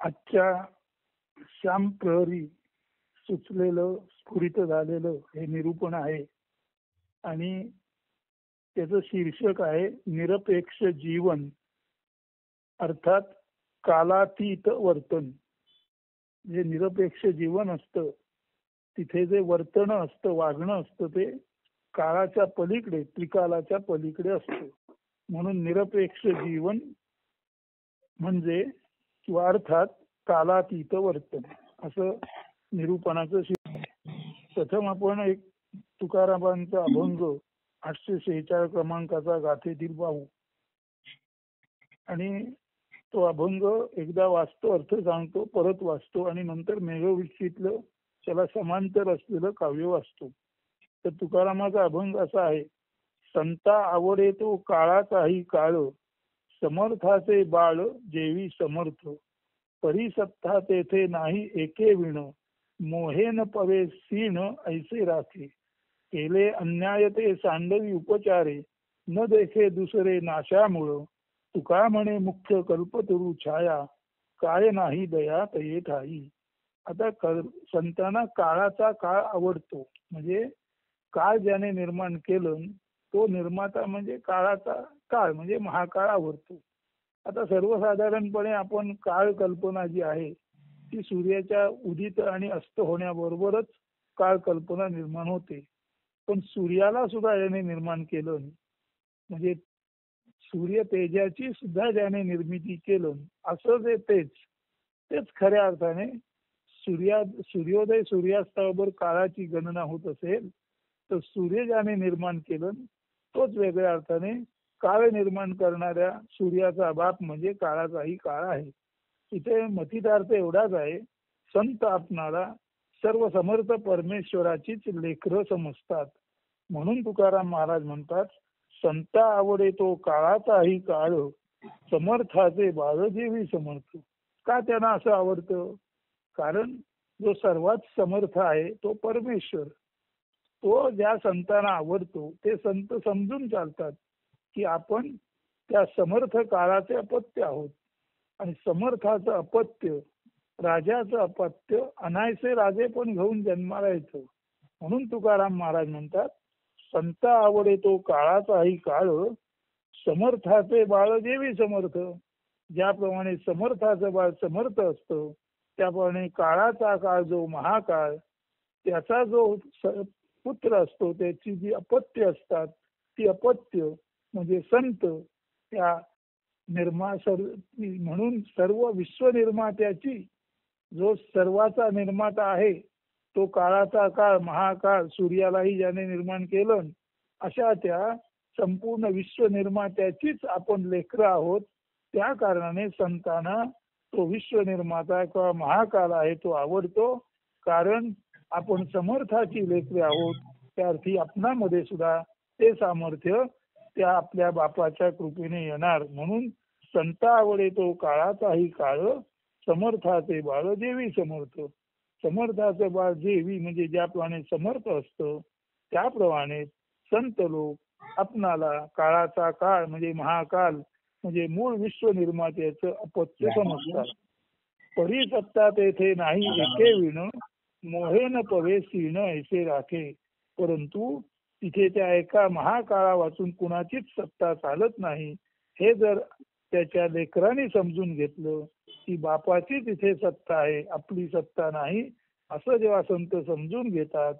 आजच्या श्याम प्रहरी सुचलेलं स्फुरित झालेलं हे निरूपण आहे आणि त्याचं शीर्षक आहे निरपेक्ष जीवन, अर्थात कालातीत वर्तन. जे निरपेक्ष जीवन असतं तिथे जे वर्तन असतं, वागणं असतं, ते काळाच्या पलीकडे, त्रिकालाच्या पलीकडे असतं. म्हणून निरपेक्ष जीवन म्हणजे किंवा अर्थात कालातीत वर्तन असं निरूपणाचं प्रथम आपण एक तुकारामांचा अभंग 846 क्रमांकाचा गाथेतील पाहू आणि तो अभंग एकदा वाचतो, अर्थ सांगतो, परत वाचतो आणि नंतर मेघवीक्षीतलं त्याला समांतर असलेलं काव्य वाचतो. तर तुकारामाचा अभंग असा आहे: संता आवडे तो काळाचाही काळ, समर्थाचे बाळ जेवी समर्थ, परिसत्ता तेथे नाही एके विण, मोहेन पवे सीण ऐसे राखे, केले अन्याय ते सांडवी उपचारे, न देखे दुसरे नाशामुळ, तुका म्हणे मुख्य कल्पतरू छाया, काय नाही दया तये ठाई. आता संतांना काळाचा काळ आवडतो, म्हणजे काळ ज्याने निर्माण केलं तो निर्माता म्हणजे काळाचा काळ म्हणजे महाकाळ आवडतो. आता सर्वसाधारणपणे आपण काळ कल्पना जी आहे ती सूर्याच्या उदित आणि अस्त होण्याबरोबरच काळ कल्पना निर्माण होते. पण सूर्याला सुद्धा याने निर्माण केलं, म्हणजे सूर्य तेजाची सुद्धा ज्याने निर्मिती केलं असं जे तेच खऱ्या अर्थाने सूर्योदय सूर्यास्ताबरोबर काळाची गणना होत असेल तर सूर्य ज्याने निर्माण केलं तोच वेगळ्या अर्थाने काळ निर्माण करणाऱ्या सूर्याचा बाप म्हणजे काळाचाही काळ आहे. इथे मतितार्थ एवढाच आहे: संत आपणाला सर्व समर्थ परमेश्वराचीच लेकरं समजतात. म्हणून तुकाराम महाराज म्हणतात, संता आवडे तो काळाचाही काळ, समर्थाचे बाळ जेवी समर्थ. का त्यांना असं आवडतं? कारण जो सर्वात समर्थ आहे तो परमेश्वर. तो ज्या संतांना आवडतो ते संत समजून चालतात की आपण त्या समर्थ काळाचे अपत्य आहोत आणि समर्थाचं अपत्य, राजाचं अपत्य अनायसे राजे पण घेऊन जन्माला येतं. म्हणून तुकाराम महाराज म्हणतात, संता आवडे तो काळाचाही काळ, समर्थाचे बाळ जेवी समर्थ. ज्याप्रमाणे समर्थाचं बाळ समर्थ असतं त्याप्रमाणे काळाचा काळ जो महाकाळ त्याचा जो पुत्र असतो, त्याची जी अपत्य असतात ती अपत्य म्हणजे संत, त्या म्हणून सर्व विश्वनिर्मात्याची जो सर्वाचा निर्माता आहे तो काळाचा काळ महाकाळ सूर्यालाही ज्याने निर्माण केलं, अशा त्या संपूर्ण विश्वनिर्मात्याचीच आपण लेकरं आहोत. त्या कारणाने संतांना तो विश्वनिर्माता किंवा महाकाल आहे तो आवडतो. कारण आपण समर्थाची लेकरे आहोत, त्या अर्थी आपणामध्ये सुद्धा ते सामर्थ्य त्या आपल्या बापाच्या कृपेने येणार. म्हणून संता आवडे तो काळाचाही काळ, समर्थाचे बाळ जेवी समर्थ. समर्थाचं बाळ जेवी म्हणजे ज्याप्रमाणे समर्थ असतं त्याप्रमाणे संत लोक आपणाला काळाचा काळ म्हणजे महाकाल म्हणजे मूळ विश्वनिर्मात्याचं अपत्य समजतात. परिसत्ता तेथे नाही एके विण, मोहेन पवे सीण ऐसे राखे. परंतु तिथे त्या एका महाकाळा वाचून कुणाचीच सत्ता चालत नाही. हे जर त्याच्या लेकरांनी समजून घेतलं की बापाची तिथे सत्ता आहे, आपली सत्ता नाही, असं जेव्हा संत समजून घेतात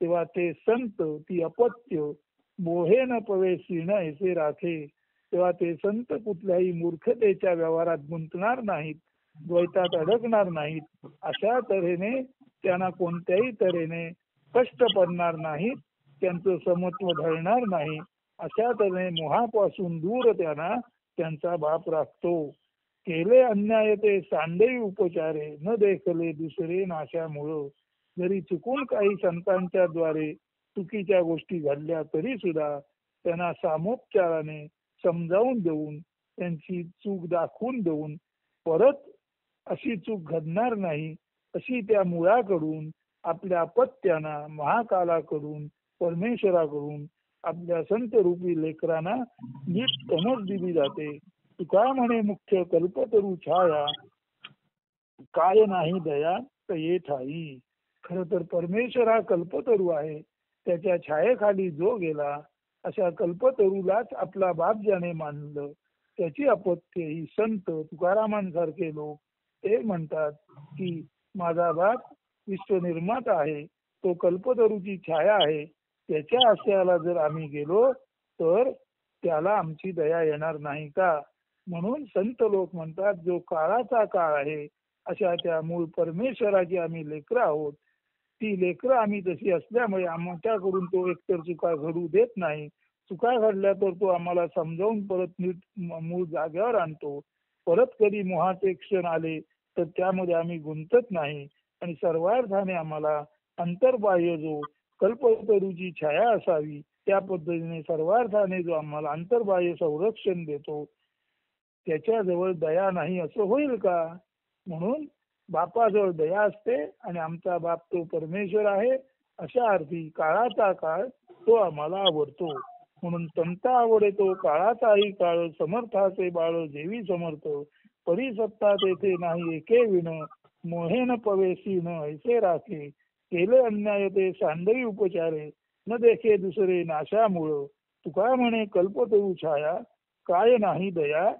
तेव्हा ते संत ती अपत्य मोहेन पवे सीण ऐसे राखे. तेव्हा ते संत कुठल्याही मूर्खतेच्या व्यवहारात गुंतणार नाहीत, द्वैतात अडकणार नाहीत. अशा तऱ्हेने त्यांना कोणत्याही तऱ्हेने कष्ट पडणार नाहीत, त्यांचं समत्व ढळणार नाही. अशा तऱ्हेने मोहापासून दूर त्यांना त्यांचा बाप राखतो. केले अन्याय ते सांडे उपचारे, न देखले दुसरे नाशामुळं. जरी चुकून काही संतांच्या द्वारे चुकीच्या गोष्टी घडल्या तरी सुद्धा त्यांना सामोपचाराने समजावून देऊन त्यांची चूक दाखवून देऊन परत अशी चूक घडणार नाही अशी त्या मुळाकडून आपल्या अपत्यांना महाकालाकडून परमेश्वराकडून आपल्या संत रूपी लेकरांना नीट समज दिली जाते. तुका म्हणे मुख्य कल्पतरू छाया, काय नाही दया तये ठाई. खर तर परमेश्वर हा कल्पतरू आहे. त्याच्या छायेखाली जो गेला अशा कल्पतरूलाच आपला बाप ज्याने मानलं त्याची अपत्ये ही संत तुकारामांसारखे लोक ते म्हणतात की माझा बाप विश्वनिर्माता आहे, तो कल्पतरूची छाया आहे. त्याच्या आश्रयाला जर आम्ही गेलो तर त्याला आमची दया येणार नाही का? म्हणून संत लोक म्हणतात जो काळाचा काळ आहे अशा त्या मूळ परमेश्वराची आम्ही लेकरं आहोत. ती लेकरं आम्ही तशी असल्यामुळे आमच्याकडून तो एकतर चुका घडू देत नाही. चुका घडल्या तर तो आम्हाला समजावून परत नीट मूळ जागेवर आणतो. परत कधी मोहाचे क्षण आले तर त्यामध्ये आम्ही गुंतत नाही आणि सर्वार्थाने आम्हाला अंतर्बाह्य जो कल्पतरूची छाया असावी त्या पद्धतीने सर्वार्थाने जो आम्हाला अंतर्बाह्य संरक्षण देतो त्याच्याजवळ दया नाही असं होईल का? म्हणून बापाजवळ दया असते आणि आमचा बाप तो परमेश्वर आहे. अशा अर्थी काळाचा काळ तो आम्हाला आवडतो. म्हणून संता आवडे तो काळाचाही काळ समर्थाचे बाळ जेवी समर्थ परिसत्ता तेथे नाही एके विण मोहेन पवेसी न ऐसे राखे केले अन्याय ते सांडवी उपचारे न देखे दुसरे नाशामुळ तुका म्हणे कल्पतरू छाया काय नाही दया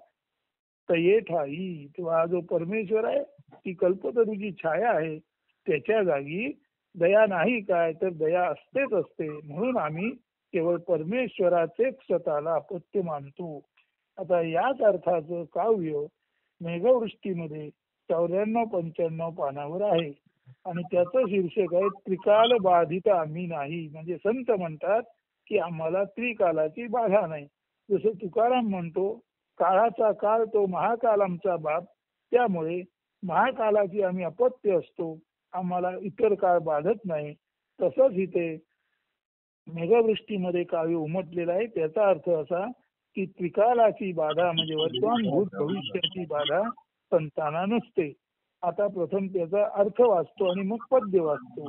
तये ठाई. तेव्हा जो परमेश्वर आहे ती कल्पतरूची छाया आहे. त्याच्या जागी दया नाही काय तर दया असतेच असते. म्हणून आम्ही केवळ परमेश्वराचेच स्वतःला अपत्य मानतो. आता याच अर्थाचं काव्य मेघवृष्टीमध्ये 94-95 पानावर आहे आणि त्याचं शीर्षक आहे त्रिकाल बाधित आम्ही नाही. म्हणजे संत म्हणतात की आम्हाला त्रिकालाची बाधा नाही. जसं तुकाराम म्हणतो काळाचा काळ तो महाकाल आमचा बाप, त्यामुळे महाकालाची आम्ही अपत्य असतो, आम्हाला इतर काळ बाधत नाही. तसंच इथे मेघवृष्टीमध्ये काव्य उमटलेलं आहे. त्याचा अर्थ असा की त्रिकालाची बाधा म्हणजे वर्तमान भूत भविष्याची बाधा संतांना नसते. आता प्रथम त्याचा अर्थ वाचतो आणि मग पद्य वाचतो.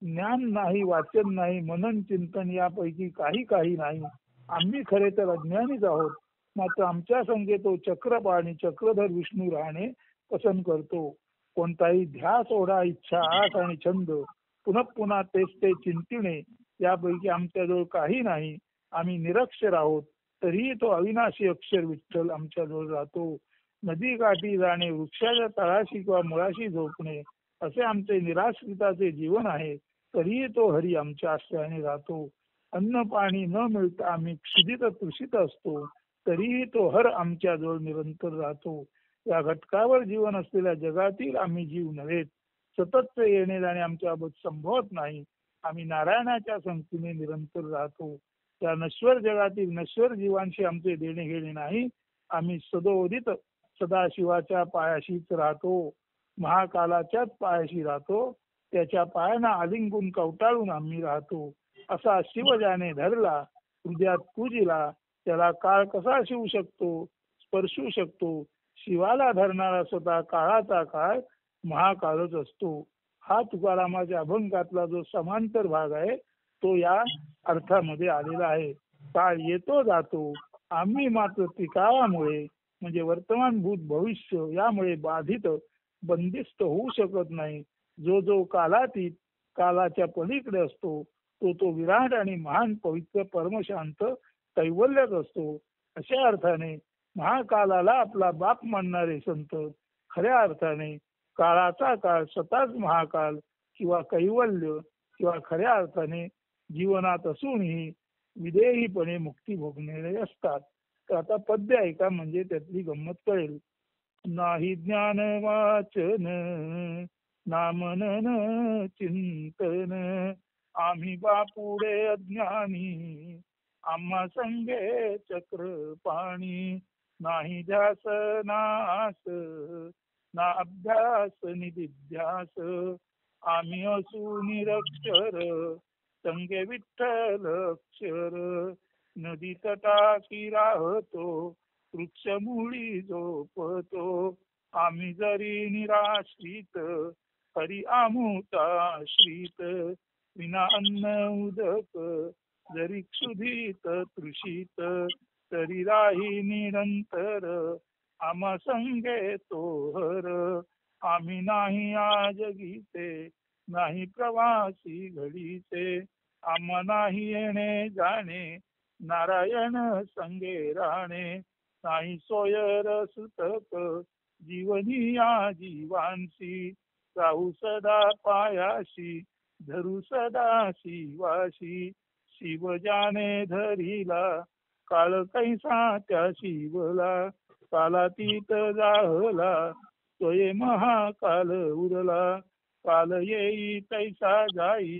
ज्ञान नाही, वाचन नाही, मनन चिंतन यापैकी काही काही नाही. आम्ही खरे तर अज्ञानीच आहोत. मात्र आमच्या संगे तो चक्रपाळ आणि चक्रधर विष्णू राहणे पसंत करतो. कोणताही ध्यास, ओढा, इच्छा, आस आणि छंद पुन्हा पुन्हा तेच ते चिंतिणे यापैकी आमच्याजवळ काही नाही. आम्ही निरक्षर आहोत तरीही तो अविनाशी अक्षर विठ्ठल आमच्याजवळ राहतो. नदी काठी जाणे, वृक्षाच्या तळाशी किंवा मुळाशी झोपणे असे आमचे निराश्रिताचे जीवन आहे. तरीही तो हरी आमच्या आश्रयाने राहतो. अन्न पाणी न मिळता आम्ही क्षुधित तृषित असतो तरीही तो हर आमच्याजवळ निरंतर राहतो. या घटकावर जीवन असलेल्या जगातील आम्ही जीव नव्हेत. सततचे येणे जाणे आमच्याबाबत संभवत नाही. आम्ही नारायणाच्या संगतीने निरंतर राहतो. त्या नश्वर जगातील नश्वर जीवांशी आमचे देणे घेणे नाही. आम्ही सदोदित सदाशिवाच्या पायाशीच राहतो. महाकालाच्याच पायाशी राहतो. त्याच्या पायांना आलिंगून कवटाळून आम्ही राहतो. असा शिव ज्याने धरला, हृदयात पूजिला, त्याला काळ कसा शिवू शकतो, स्पर्शू शकतो. शिवाला धरणारा स्वतः काळाचा काळ महाकाळच असतो. हा तुकारामाच्या अभंगातला जो समांतर भाग आहे तो या अर्थामध्ये आलेला आहे. काळ येतो जातो, आम्ही मात्र त्रिकाळामुळे म्हणजे वर्तमान भूत भविष्य यामुळे बाधित बंदिस्त होऊ शकत नाही. जो जो कालातीत कालाच्या पलीकडे असतो तो तो विराट आणि महान पवित्र परमशांत कैवल्यच असतो. अशा अर्थाने महाकालाला आपला बाप मानणारे संत खऱ्या अर्थाने काळाचा काळ स्वतःच महाकाल किंवा कैवल्य किंवा खऱ्या अर्थाने जीवनात असूनही विदेहीपणे मुक्ती भोगणारे असतात. तर आता पद्य ऐका म्हणजे त्यातली गंमत कळेल. नाही ज्ञान वाचन ना मनन चिंतन आम्ही बापुडे अज्ञानी आम्हा संगे चक्र पाणी नाही ध्यास नास ना अभ्यास निधिध्यास आम्ही असू निरक्षर संगे विठ्ठल अक्षर नदी तटाकी राहतो वृक्षमुळी झोपतो आम्ही जरी निराश्रित हरी आमुताश्रित विना अन्न उदक जरी क्षुधित तृषित तरी राही निरंतर आम्हा संगे तो हर आम्ही नाही आज गीते, नाही प्रवासी घडीचे. आम्हा नाही येणे जाणे, नारायण संगे राहणे. नाही सोय रस तप, जीवनी या जीवांशी. राहू सदा पायाशी, धरू सदा शिवाशी. शिव जाने धरिला, काळ कैसा त्या शिवला. कालातीत जाहला, तोये महाकाल उरला. काल येई तैसा जाई,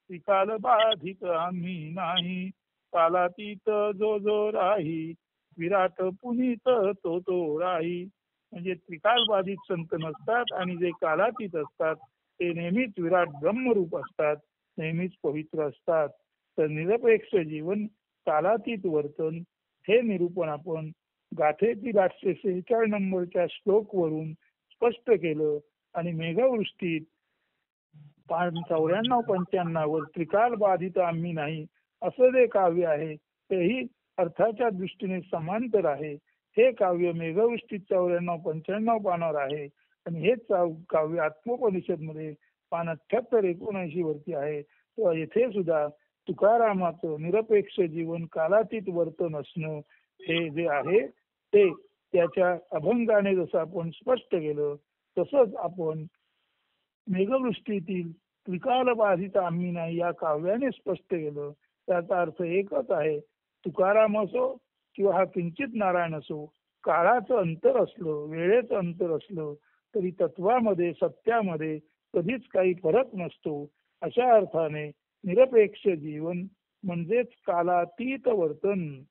त्रिकाल बाधित आम्ही नाही. कालातीत जो जो राही, विराट पुनीत तो तो राही. म्हणजे त्रिकाल बाधित संत नसतात आणि जे कालातीत असतात ते नेहमीच विराट ब्रह्मरूप असतात, नेहमीच पवित्र असतात. तर निरपेक्ष जीवन, कालातीत वर्तन हे निरूपण आपण गाथेतील 846 नंबरच्या श्लोक वरून स्पष्ट केलं. आणि मेघवृष्टीत 94-95 वर त्रिकाल बाधित आम्ही नाही असं जे काव्य आहे तेही अर्थाच्या दृष्टीने समांतर आहे. हे काव्य मेघवृष्टीत 94-95 पानावर आहे आणि हेच काव्य आत्मोपनिषद मध्ये पान 78-79 वरती आहे. तेव्हा येथे सुद्धा तुकारामाचं निरपेक्ष जीवन, कालातीत वर्तन असणं हे जे आहे ते त्याच्या अभंगाने जसं आपण स्पष्ट केलं तसंच आपण मेघवृष्टीतील त्रिकाल बाधित आम्ही नाही या काव्याने स्पष्ट केलं. त्याचा अर्थ एकच आहे, तुकाराम असो किंवा हा किंचित नारायण असो, काळाचं अंतर असलं, वेळेचं अंतर असलं तरी तत्वामध्ये, सत्यामध्ये कधीच काही फरक नसतो. अशा अर्थाने निरपेक्ष जीवन म्हणजेच कालातीत वर्तन,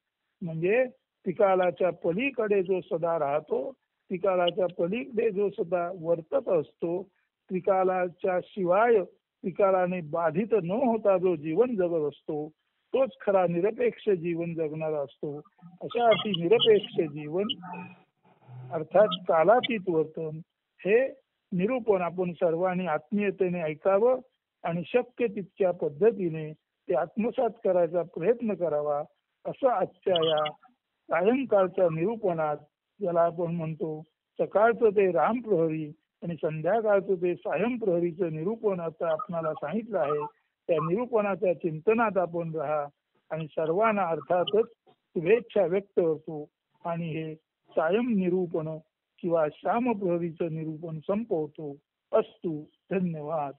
म्हणजे त्रिकालाच्या पलीकडे जो सदा राहतो, त्रिकालाच्या पलीकडे जो सदा वर्तत असतो, त्रिकालाच्या शिवाय त्रिकालाने बाधित न होता जो जीवन जगत असतो तोच खरा निरपेक्ष जीवन जगणारा असतो. अशा अर्थी निरपेक्ष जीवन अर्थात कालातीत वर्तन हे निरूपण आपण सर्वांनी आत्मीयतेने ऐकावं आणि शक्य तितक्या पद्धतीने ते आत्मसात करायचा प्रयत्न करावा. असं आजच्या या सायंकाळच्या निरूपणात, ज्याला आपण म्हणतो सकाळचं ते रामप्रहरी आणि संध्याकाळचं ते सायंप्रहरीचं निरूपण आता आपणाला सांगितलं आहे, त्या निरूपणाच्या चिंतनात आपण राहा आणि सर्वांना अर्थातच शुभेच्छा व्यक्त करतो आणि हे सायं निरूपण किंवा श्यामप्रहरीचं निरूपण संपवतो. अस्तु. धन्यवाद.